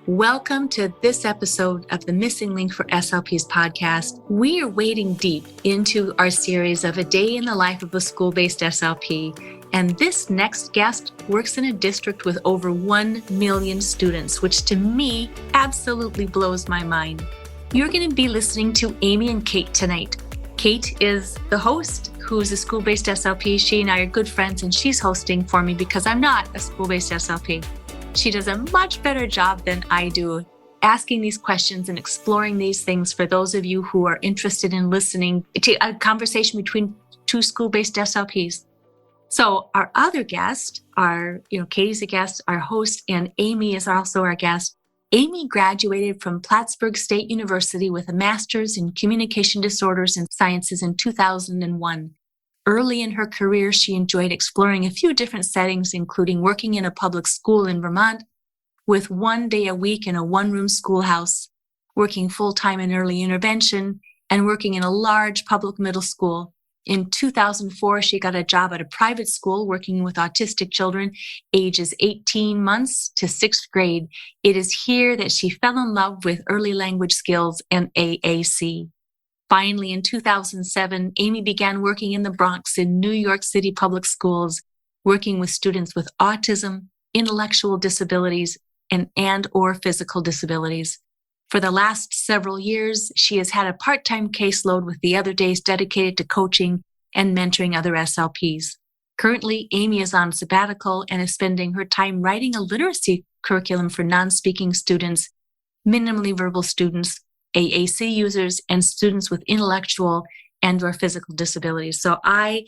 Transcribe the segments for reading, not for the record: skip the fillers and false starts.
Welcome to this episode of the Missing Link for SLPs podcast. We are wading deep into our series of A Day in the Life of a School-Based SLP. And this next guest works in a district with over 1 million students, which to me absolutely blows my mind. You're going to be listening to Amy and Kate tonight. Kate is the host, who's a school-based SLP. She and I are good friends, and she's hosting for me because I'm not a school-based SLP. She does a much better job than I do asking these questions and exploring these things for those of you who are interested in listening to a conversation between two school-based SLPs. So our other guest, Katie's a guest, our host, and Amy is also our guest. Amy graduated from Plattsburgh State University with a master's in communication disorders and sciences in 2001. Early in her career, she enjoyed exploring a few different settings, including working in a public school in Vermont with 1 day a week in a one-room schoolhouse, working full-time in early intervention, and working in a large public middle school. In 2004, she got a job at a private school working with autistic children ages 18 months to 6th grade. It is here that she fell in love with early language skills and AAC. Finally, in 2007, Amy began working in the Bronx in New York City public schools, working with students with autism, intellectual disabilities, and/or physical disabilities. For the last several years, she has had a part-time caseload with the other days dedicated to coaching and mentoring other SLPs. Currently, Amy is on sabbatical and is spending her time writing a literacy curriculum for non-speaking students, minimally verbal students, AAC users, and students with intellectual and/or physical disabilities. So I've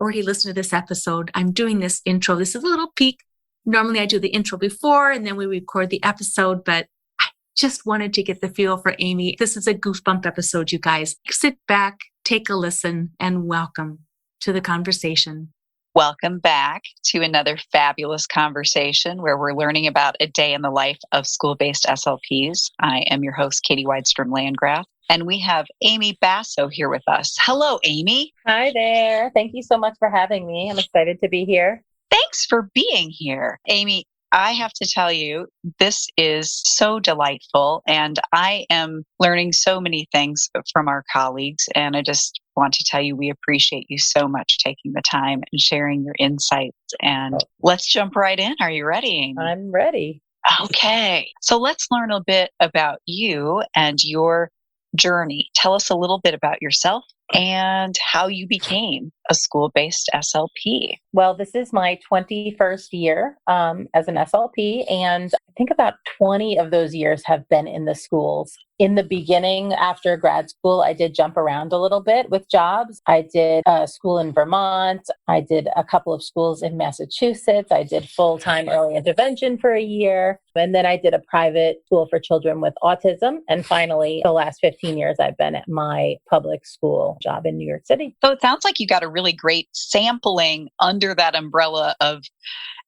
already listened to this episode. I'm doing this intro. This is a little peek. Normally I do the intro before and then we record the episode, but I just wanted to get the feel for Amy. This is a goosebump episode, you guys. Sit back, take a listen, and welcome to the conversation. Welcome back to another fabulous conversation where we're learning about a day in the life of school-based SLPs. I am your host, Katie Weidstrom-Landgraf, and we have Amy Basso here with us. Hello, Amy. Hi there. Thank you so much for having me. I'm excited to be here. Thanks for being here. Amy, I have to tell you, this is so delightful, and I am learning so many things from our colleagues, and I just want to tell you we appreciate you so much taking the time and sharing your insights. And let's jump right in. Are you ready, Amy? I'm ready. Okay. So let's learn a bit about you and your journey. Tell us a little bit about yourself and how you became a school-based SLP. Well, this is my 21st year as an SLP, and I think about 20 of those years have been in the schools. In the beginning, after grad school, I did jump around a little bit with jobs. I did a school in Vermont. I did a couple of schools in Massachusetts. I did full-time early intervention for a year. And then I did a private school for children with autism. And finally, the last 15 years, I've been at my public school job in New York City. So it sounds like you got a really great sampling under that umbrella of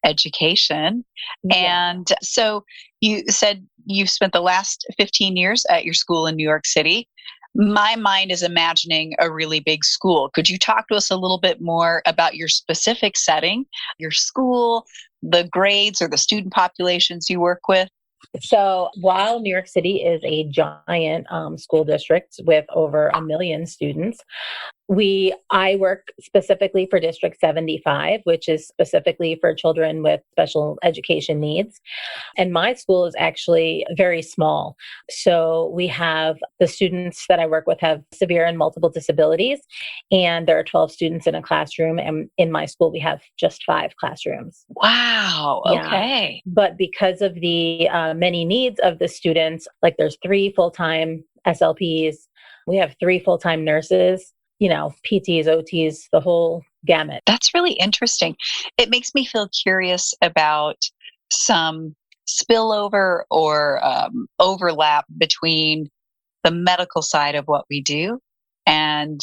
education. Yeah. And so you said you've spent the last 15 years at your school in New York City. My mind is imagining a really big school. Could you talk to us a little bit more about your specific setting, your school, the grades or the student populations you work with? So while New York City is a giant school district with over 1 million students, I work specifically for District 75, which is specifically for children with special education needs. And my school is actually very small. So we have the students that I work with have severe and multiple disabilities, and there are 12 students in a classroom. And in my school, we have just 5 classrooms. Wow. Okay. Yeah. But because of the many needs of the students, like there's 3 full-time SLPs, we have 3 full-time nurses, PTs, OTs, the whole gamut. That's really interesting. It makes me feel curious about some spillover or overlap between the medical side of what we do and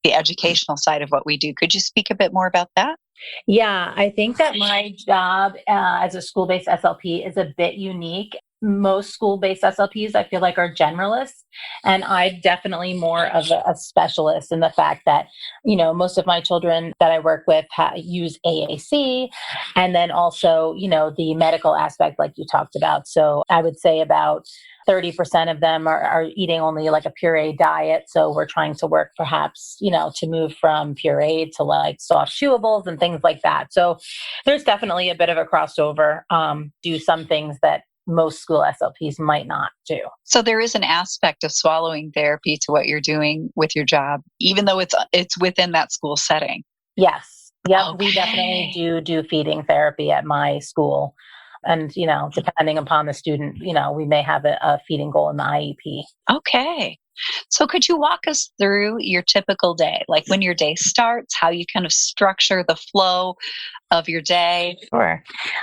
the educational side of what we do. Could you speak a bit more about that? Yeah, I think that my job as a school-based SLP is a bit unique. most school-based SLPs, I feel like, are generalists. And I'm definitely more of a specialist in the fact that, most of my children that I work with use AAC. And then also, the medical aspect, like you talked about. So I would say about 30% of them are eating only like a puree diet. So we're trying to work perhaps, to move from puree to like soft chewables and things like that. So there's definitely a bit of a crossover, do some things that most school SLPs might not do. So there is an aspect of swallowing therapy to what you're doing with your job, even though it's within that school setting. Yes. Yep. Okay. We definitely do feeding therapy at my school. And, depending upon the student, we may have a feeding goal in the IEP. Okay. So could you walk us through your typical day, like when your day starts, how you kind of structure the flow of your day? Sure.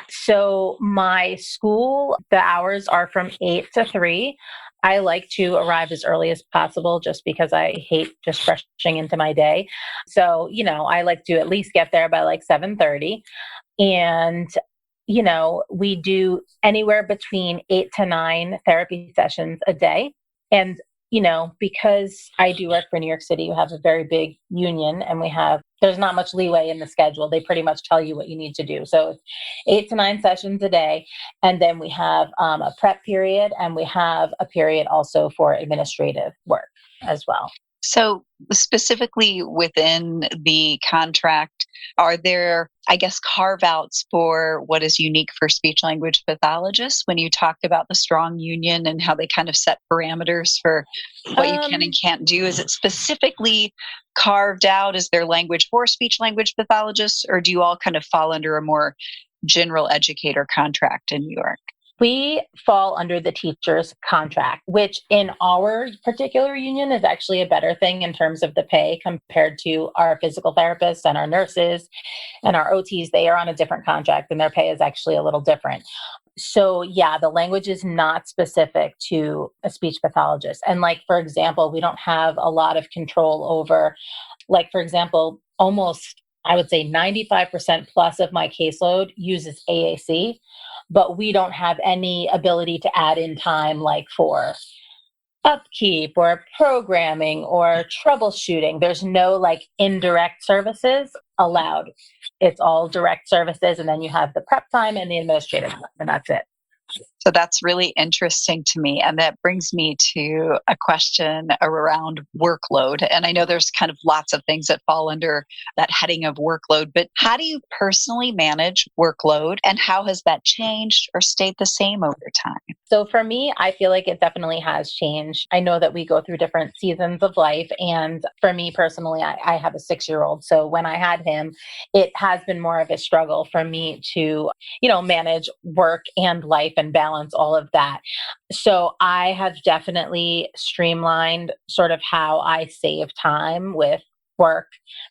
So my school, the hours are from 8 to 3. I like to arrive as early as possible just because I hate just rushing into my day. So, I like to at least get there by like 7:30. And, we do anywhere between 8 to 9 therapy sessions a day. And, because I do work for New York City, you have a very big union and there's not much leeway in the schedule. They pretty much tell you what you need to do. So it's 8 to 9 sessions a day. And then we have a prep period, and we have a period also for administrative work as well. So specifically within the contract, are there, I guess, carve outs for what is unique for speech language pathologists when you talked about the strong union and how they kind of set parameters for what you can and can't do? Is it specifically carved out? Is there language for speech language pathologists, or do you all kind of fall under a more general educator contract in New York? We fall under the teacher's contract, which in our particular union is actually a better thing in terms of the pay compared to our physical therapists and our nurses and our OTs. They are on a different contract and their pay is actually a little different. So yeah, the language is not specific to a speech pathologist. And like, for example, we don't have a lot of control over, like, for example, almost, I would say 95% plus of my caseload uses AAC, but we don't have any ability to add in time like for upkeep or programming or troubleshooting. There's no like indirect services allowed. It's all direct services. And then you have the prep time and the administrative time, and that's it. So that's really interesting to me. And that brings me to a question around workload. And I know there's kind of lots of things that fall under that heading of workload, but how do you personally manage workload, and how has that changed or stayed the same over time? So for me, I feel like it definitely has changed. I know that we go through different seasons of life. And for me personally, I have a 6-year-old. So when I had him, it has been more of a struggle for me to, manage work and life and balance all of that. So I have definitely streamlined sort of how I save time with work,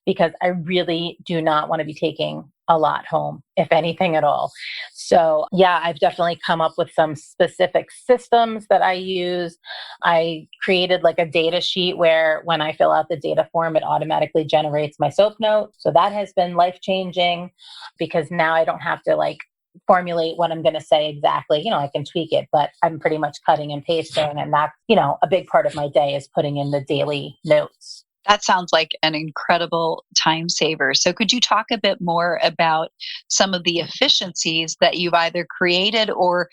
because I really do not want to be taking a lot home, if anything at all. So yeah, I've definitely come up with some specific systems that I use. I created like a data sheet where when I fill out the data form, it automatically generates my SOAP note. So that has been life changing, because now I don't have to like formulate what I'm going to say exactly. I can tweak it, but I'm pretty much cutting and pasting. And that's, a big part of my day is putting in the daily notes. That sounds like an incredible time saver. So could you talk a bit more about some of the efficiencies that you've either created or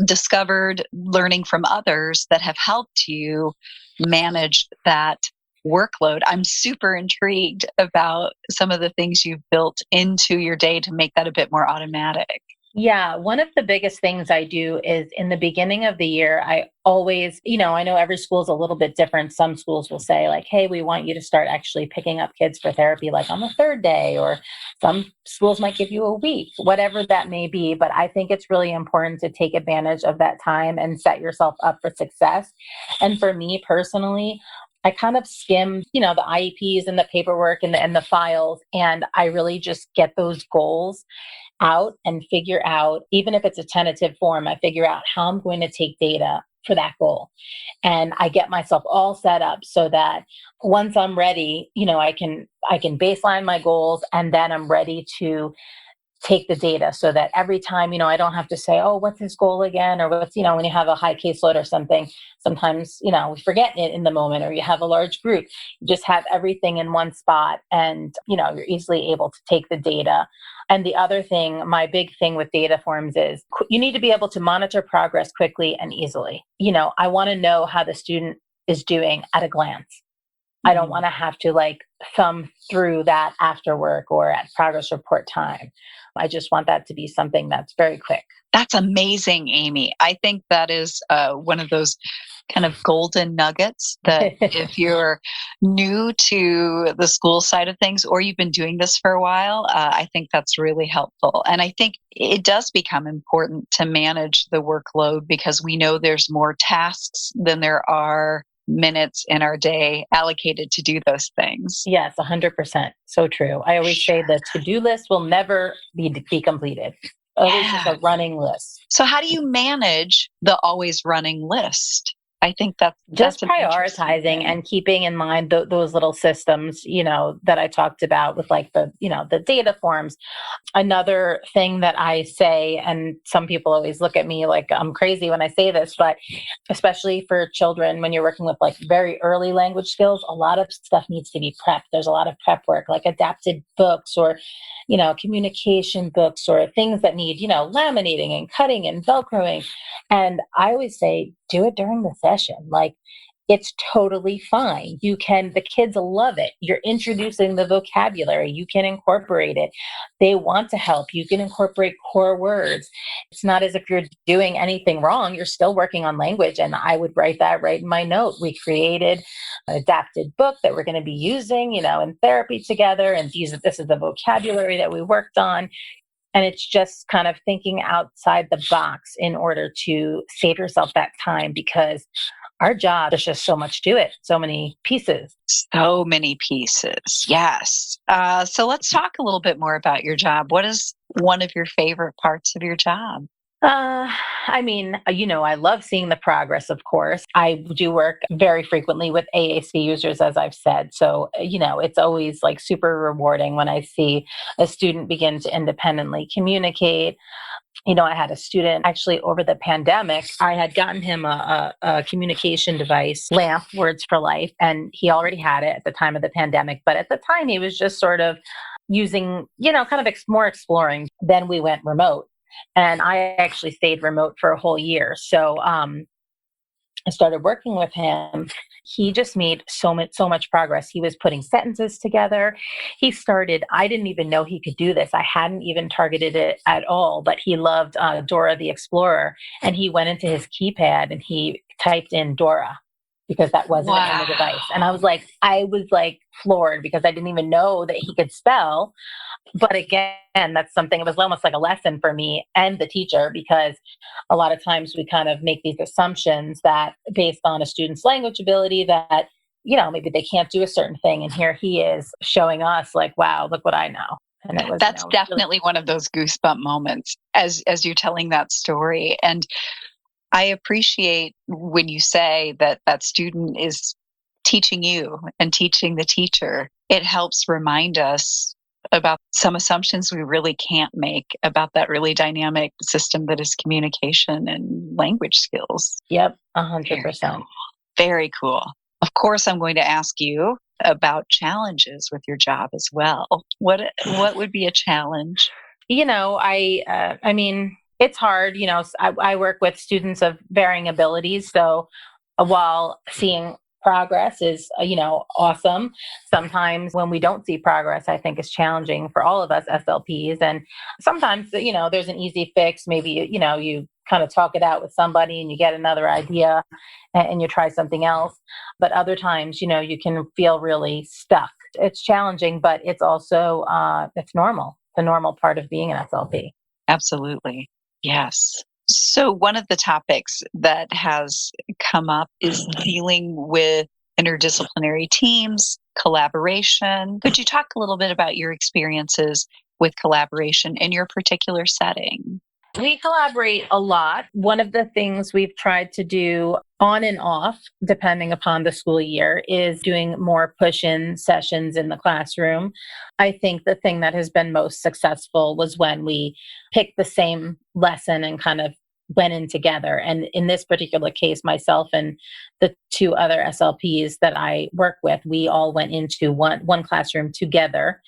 discovered learning from others that have helped you manage that workload? I'm super intrigued about some of the things you've built into your day to make that a bit more automatic. Yeah, one of the biggest things I do is in the beginning of the year, I always, I know every school is a little bit different. Some schools will say like, hey, we want you to start actually picking up kids for therapy like on the 3rd day, or some schools might give you a week, whatever that may be. But I think it's really important to take advantage of that time and set yourself up for success. And for me personally, I kind of skim, the IEPs and the paperwork and the files, and I really just get those goals out and figure out, even if it's a tentative form, I figure out how I'm going to take data for that goal. And I get myself all set up so that once I'm ready, I can baseline my goals, and then I'm ready to take the data so that every time, I don't have to say, oh, what's his goal again? Or what's, when you have a high caseload or something, sometimes, we forget it in the moment, or you have a large group, you just have everything in one spot and, you're easily able to take the data. And the other thing, my big thing with data forms is you need to be able to monitor progress quickly and easily. I want to know how the student is doing at a glance. I don't want to have to thumb through that after work or at progress report time. I just want that to be something that's very quick. That's amazing, Amy. I think that is one of those kind of golden nuggets that if you're new to the school side of things, or you've been doing this for a while, I think that's really helpful. And I think it does become important to manage the workload because we know there's more tasks than there are minutes in our day allocated to do those things. Yes, 100%. So true. I always say the to-do list will never be completed. Always just a running list. So how do you manage the always running list? I think that's just prioritizing and keeping in mind those little systems, that I talked about with the data forms. Another thing that I say, and some people always look at me like I'm crazy when I say this, but especially for children, when you're working with very early language skills, a lot of stuff needs to be prepped. There's a lot of prep work, like adapted books or, communication books or things that need, laminating and cutting and Velcroing. And I always say, do it during the session. It's totally fine. The kids love it. You're introducing the vocabulary. You can incorporate it. They want to help. You can incorporate core words. It's not as if you're doing anything wrong. You're still working on language. And I would write that right in my note. We created an adapted book that we're going to be using, in therapy together. And this is the vocabulary that we worked on. And it's just kind of thinking outside the box in order to save yourself that time, because our job, there's just so much to it, so many pieces. So many pieces, yes. So let's talk a little bit more about your job. What is one of your favorite parts of your job? I love seeing the progress, of course. I do work very frequently with AAC users, as I've said. So, it's always super rewarding when I see a student begin to independently communicate. I had a student actually over the pandemic. I had gotten him a communication device, LAMP, Words for Life, and he already had it at the time of the pandemic. But at the time, he was just sort of using, kind of more exploring. Then we went remote. And I actually stayed remote for a whole year. So I started working with him. He just made so much progress. He was putting sentences together. I didn't even know he could do this. I hadn't even targeted it at all, but he loved Dora the Explorer. And he went into his keypad and he typed in Dora, because that wasn't on the device. And I was floored, because I didn't even know that he could spell. But again, that's something, it was almost like a lesson for me and the teacher, because a lot of times we kind of make these assumptions that based on a student's language ability that, maybe they can't do a certain thing. And here he is showing us wow, look what I know. And it was, that's definitely one of those goosebump moments as you're telling that story. And I appreciate when you say that student is teaching you and teaching the teacher. It helps remind us about some assumptions we really can't make about that really dynamic system that is communication and language skills. Yep, 100%. Very cool. Of course, I'm going to ask you about challenges with your job as well. What would be a challenge? It's hard. I work with students of varying abilities. So while seeing progress is, awesome, sometimes when we don't see progress, I think is challenging for all of us SLPs. And sometimes, there's an easy fix. Maybe, you kind of talk it out with somebody and you get another idea and you try something else. But other times, you can feel really stuck. It's challenging, but it's also, it's normal, the normal part of being an SLP. Absolutely. Yes. So one of the topics that has come up is dealing with interdisciplinary teams, collaboration. Could you talk a little bit about your experiences with collaboration in your particular setting? We collaborate a lot. One of the things we've tried to do on and off, depending upon the school year, is doing more push-in sessions in the classroom. I think the thing that has been most successful was when we picked the same lesson and kind of went in together. And in this particular case, myself and the two other SLPs that I work with, we all went into one classroom together,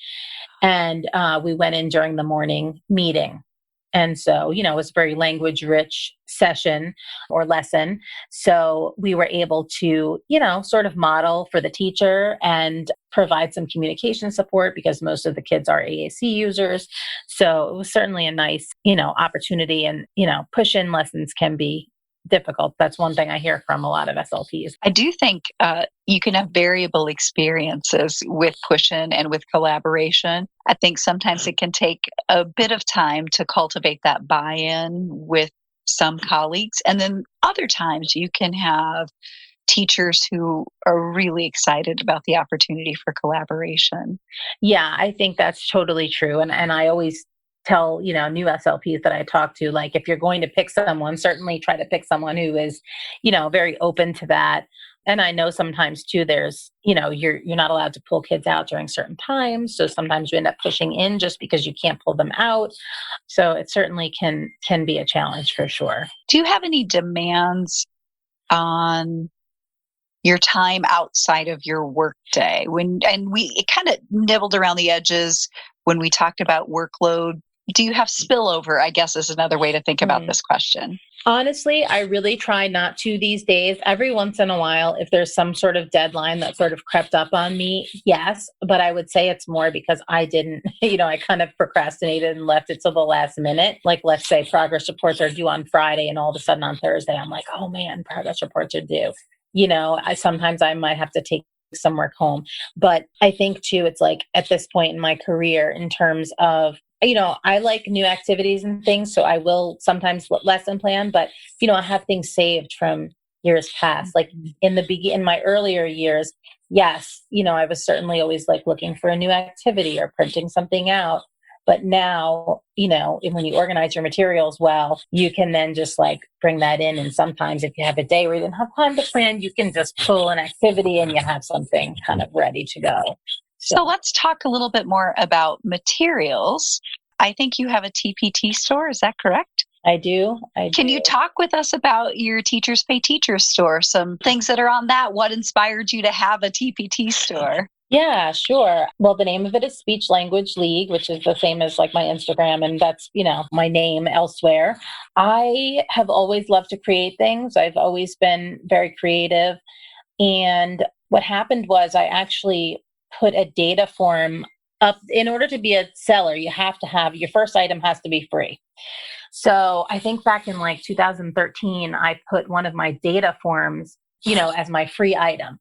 and we went in during the morning meeting. And so, it was a very language rich session or lesson. So we were able to, sort of model for the teacher and provide some communication support because most of the kids are AAC users. So it was certainly a nice, opportunity. And, push in lessons can be difficult. That's one thing I hear from a lot of SLPs. I do think you can have variable experiences with push-in and with collaboration. I think sometimes it can take a bit of time to cultivate that buy-in with some colleagues. And then other times you can have teachers who are really excited about the opportunity for collaboration. Yeah, I think that's totally true. And I always tell, new SLPs that I talk to, like, if you're going to pick someone, certainly try to pick someone who is, very open to that. And I know sometimes too, there's, you're not allowed to pull kids out during certain times. So sometimes you end up pushing in just because you can't pull them out. So it certainly can be a challenge for sure. Do you have any demands on your time outside of your workday? We kind of nibbled around the edges when we talked about workload. Do you have spillover, I guess, is another way to think about this question. Honestly, I really try not to these days. Every once in a while, if there's some sort of deadline that sort of crept up on me, yes. But I would say it's more because I didn't, I kind of procrastinated and left it till the last minute. Like, let's say progress reports are due on Friday, and all of a sudden on Thursday, I'm like, oh man, progress reports are due. Sometimes I might have to take some work home. But I think too, it's like at this point in my career, in terms of, I like new activities and things. So I will sometimes lesson plan, but, I have things saved from years past. Like in my earlier years, yes, I was certainly always like looking for a new activity or printing something out. But now, when you organize your materials well, you can then just like bring that in. And sometimes if you have a day where you didn't have time to plan, you can just pull an activity and you have something kind of ready to go. So let's talk a little bit more about materials. I think you have a TPT store. Is that correct? I do. Can you talk with us about your Teachers Pay Teachers store? Some things that are on that. What inspired you to have a TPT store? Yeah, sure. Well, the name of it is Speech Language League, which is the same as like my Instagram, and that's, my name elsewhere. I have always loved to create things. I've always been very creative. And what happened was I actually put a data form up. In order to be a seller, you have to have your first item has to be free. So I think back in like 2013, I put one of my data forms, as my free item.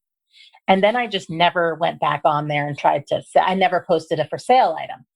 And then I just never went back on there and I never posted a for sale item.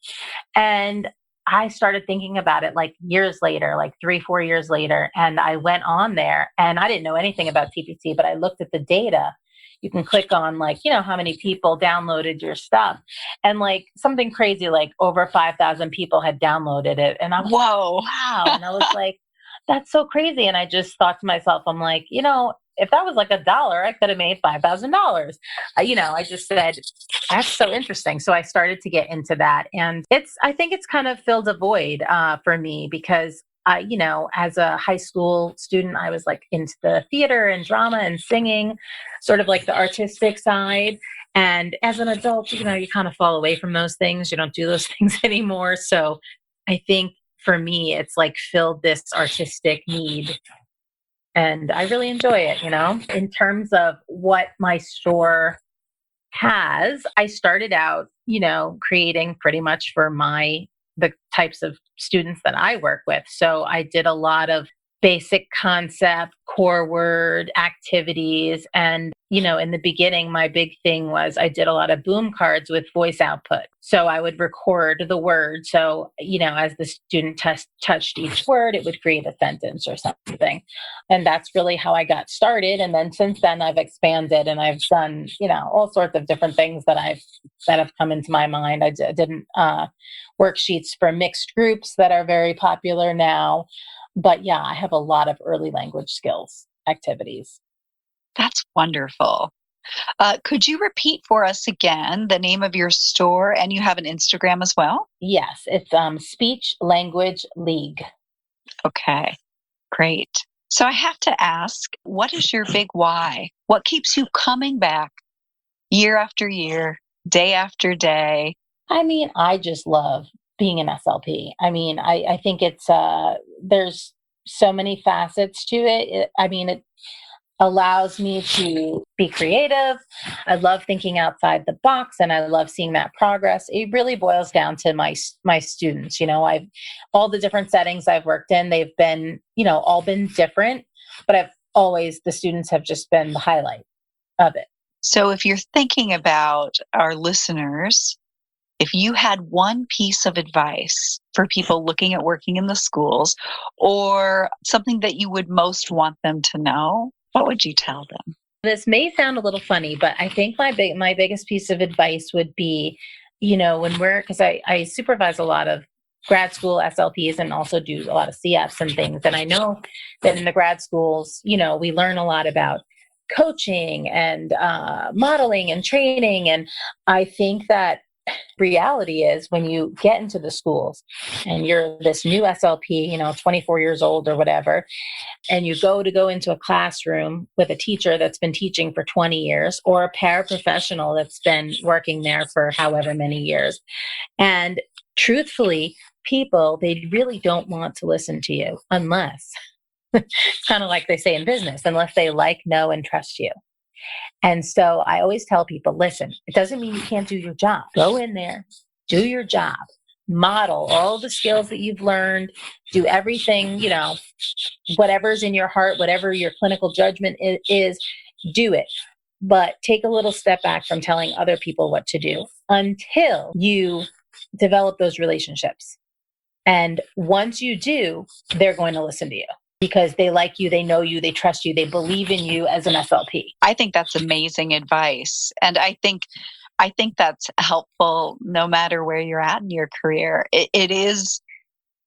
And I started thinking about it like years later, like 3-4 years later. And I went on there and I didn't know anything about TPT, but I looked at the data. You can click on like, how many people downloaded your stuff. And like something crazy, like over 5,000 people had downloaded it. And I was Whoa. like, wow. And I was like, that's so crazy. And I just thought to myself, I'm like, if that was like $1, I could have made $5,000. I just said, that's so interesting. So I started to get into that. And I think it's kind of filled a void for me because as a high school student, I was like into the theater and drama and singing, sort of like the artistic side. And as an adult, you kind of fall away from those things. You don't do those things anymore. So I think for me, it's like filled this artistic need. And I really enjoy it, In terms of what my store has, I started out, creating pretty much for the types of students that I work with. So I did a lot of basic concept, core word activities. And, in the beginning, my big thing was I did a lot of boom cards with voice output. So I would record the word. So, as the student touched each word, it would create a sentence or something. And that's really how I got started. And then since then, I've expanded and I've done, all sorts of different things that have come into my mind. I did worksheets for mixed groups that are very popular now. But yeah, I have a lot of early language skills activities. That's wonderful. Could you repeat for us again the name of your store? And you have an Instagram as well? Yes, it's Speech Language League. Okay, great. So I have to ask, what is your big why? What keeps you coming back year after year, day after day? I just love being an SLP. I think it's, there's so many facets to it. It allows me to be creative. I love thinking outside the box and I love seeing that progress. It really boils down to my students. I've all the different settings I've worked in, they've been, all been different, but the students have just been the highlight of it. So if you're thinking about our listeners, if you had one piece of advice for people looking at working in the schools or something that you would most want them to know, what would you tell them? This may sound a little funny, but I think my biggest piece of advice would be, because I supervise a lot of grad school SLPs and also do a lot of CFs and things. And I know that in the grad schools, we learn a lot about coaching and modeling and training. And I think that reality is when you get into the schools and you're this new SLP, 24 years old or whatever, and you go into a classroom with a teacher that's been teaching for 20 years or a paraprofessional that's been working there for however many years. And truthfully, people, they really don't want to listen to you unless, it's kind of like they say in business, unless they like, know, and trust you. And so I always tell people, listen, it doesn't mean you can't do your job. Go in there, do your job, model all the skills that you've learned, do everything, whatever's in your heart, whatever your clinical judgment is, do it. But take a little step back from telling other people what to do until you develop those relationships. And once you do, they're going to listen to you because they like you, they know you, they trust you, they believe in you as an SLP. I think that's amazing advice. And I think that's helpful no matter where you're at in your career. It is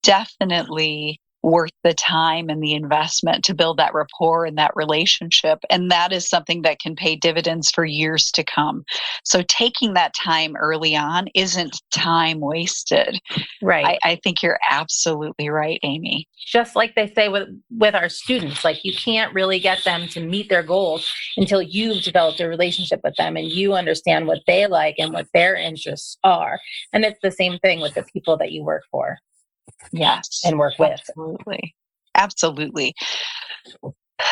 definitely worth the time and the investment to build that rapport and that relationship. And that is something that can pay dividends for years to come. So taking that time early on isn't time wasted. Right. I think you're absolutely right, Amy. Just like they say with our students, like you can't really get them to meet their goals until you've developed a relationship with them and you understand what they like and what their interests are. And it's the same thing with the people that you work for. Yes. And work with. Absolutely. Absolutely.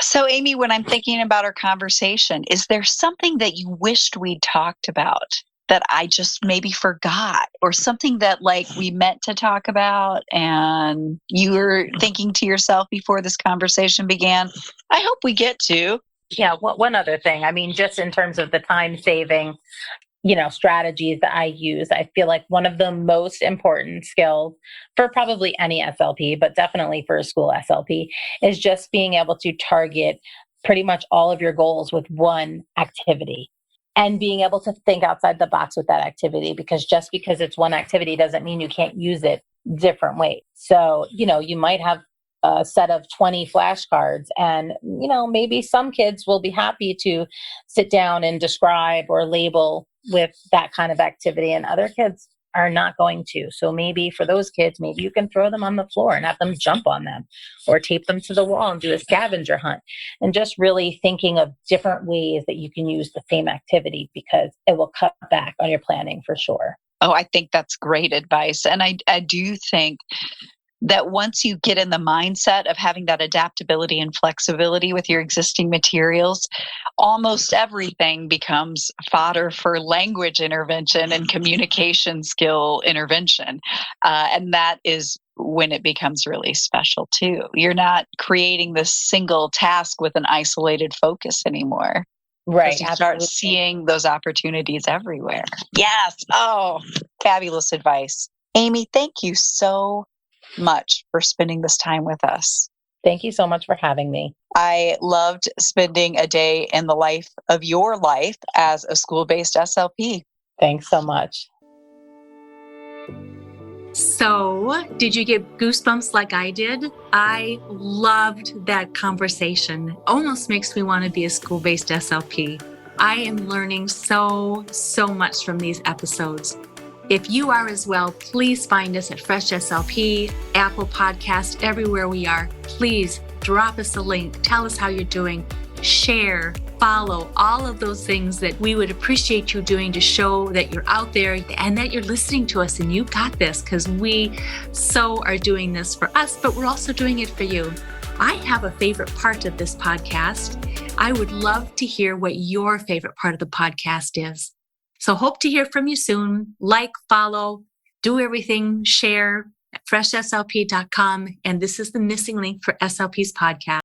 So, Amy, when I'm thinking about our conversation, is there something that you wished we'd talked about that I just maybe forgot, or something that we meant to talk about and you were thinking to yourself before this conversation began, I hope we get to? Yeah. One other thing, just in terms of the time saving, strategies that I use, I feel like one of the most important skills for probably any SLP, but definitely for a school SLP, is just being able to target pretty much all of your goals with one activity and being able to think outside the box with that activity, because just because it's one activity doesn't mean you can't use it different ways. So, you might have a set of 20 flashcards and, maybe some kids will be happy to sit down and describe or label with that kind of activity and other kids are not going to. So maybe for those kids, maybe you can throw them on the floor and have them jump on them or tape them to the wall and do a scavenger hunt, and just really thinking of different ways that you can use the same activity because it will cut back on your planning for sure. Oh, I think that's great advice. And I do think that once you get in the mindset of having that adaptability and flexibility with your existing materials, almost everything becomes fodder for language intervention and communication skill intervention. And that is when it becomes really special too. You're not creating this single task with an isolated focus anymore. Right. You start seeing those opportunities everywhere. Yes. Oh, fabulous advice. Amy, thank you so much for spending this time with us. Thank you so much for having me. I loved spending a day in the life of your life as a school-based SLP. Thanks so much. So, did you get goosebumps like I did? I loved that conversation. Almost makes me want to be a school-based SLP. I am learning so much from these episodes. If you are as well, please find us at Fresh SLP, Apple Podcast, everywhere we are. Please drop us a link. Tell us how you're doing. Share, follow, all of those things that we would appreciate you doing to show that you're out there and that you're listening to us and you got this, because we so are doing this for us, but we're also doing it for you. I have a favorite part of this podcast. I would love to hear what your favorite part of the podcast is. So hope to hear from you soon. Like, follow, do everything, share at freshslp.com. And this is the missing link for SLP's podcast.